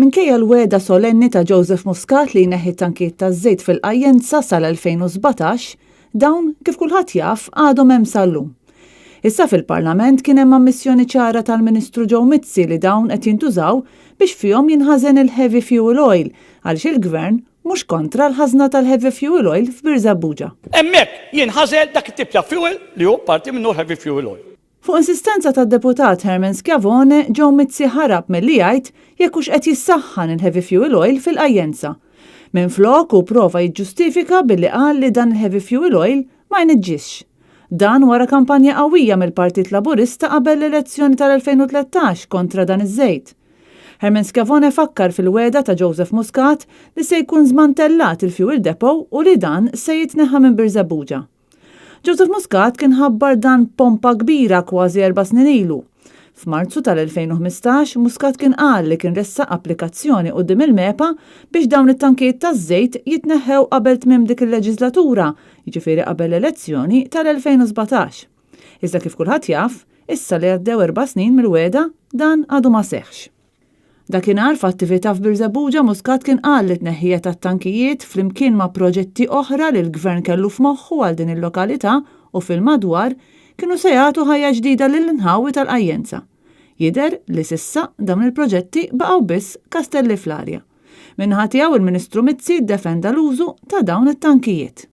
Minkejja l-weda solenni ta' Joseph Muscat li jneħħi tankiet taż-żejt fil-qajjenza sal-2017, dawn kif kulħadd jaf għadhom hemm sal-lum. Issa fil-Parlament kien hemm ammissjoni ċara tal-Ministru Joe Mizzi li dawn qed jintużaw biex fihom jinħażen il-heavy fuel oil għaliex il-Gvern mhux kontra l-ħażna tal-heavy fuel oil f'Birzebbuġa. Hemmhekk jinħażel dak it-tip ta' fuel li hu parti minnu heavy fuel oil. Fuq insistenza tad-deputat Herman Schiavone, Joe Mizzi ħarab milli jgħid jekk hux qed jissaħħan il-heavy fuel oil fil-qajjenza. Minflok hu prova jiġġustifika billi qal li dan il-heavy fuel oil ma jniġġisx. Dan wara kampanja qawwija mill-Partit Laburista qabel l-elezzjoni tal-2013 kontra dan iż-żejt. Herman Schiavone fakkar fil-weda ta' Joseph Muscat li se jkun żmantellat il-fuel depot u li dan se jitneħħa minn Birzebbuġa. Joseph Muscat kien ħabbar dan pompa kbira kważi 4 snin ilu. F'Marzu tal-2015 Muscat kien qal li kien ressaq applikazzjoni quddiem il-MEPA biex dawn it-tankijiet taż-żejt jitneħħew qabel tmiem dik il-leġislatura, jiġifieri qabel l-elezzjoni tal-2017. Iżda kif kulħadd jaf, issa li għaddew 4 snin mill-weda dan għadu ma seħħx. Dakinhar f'attività f'Birzebbuġa Muscat kien qal li tneħħija tat-tankijiet flimkien ma' proġetti oħra li l-Gvern kellu f'moħħu għal din il-lokalità u fil-madwar kienu se jagħtu ħajja ġdida lill-inħawi tal-qajjenza. Jidher li s'issa dawn il-proġetti baqgħu biss kastelli fl-arja. Minħa tiegħu il-Ministru Mizzi ddefenda l-użu ta' dawn it-tankijiet.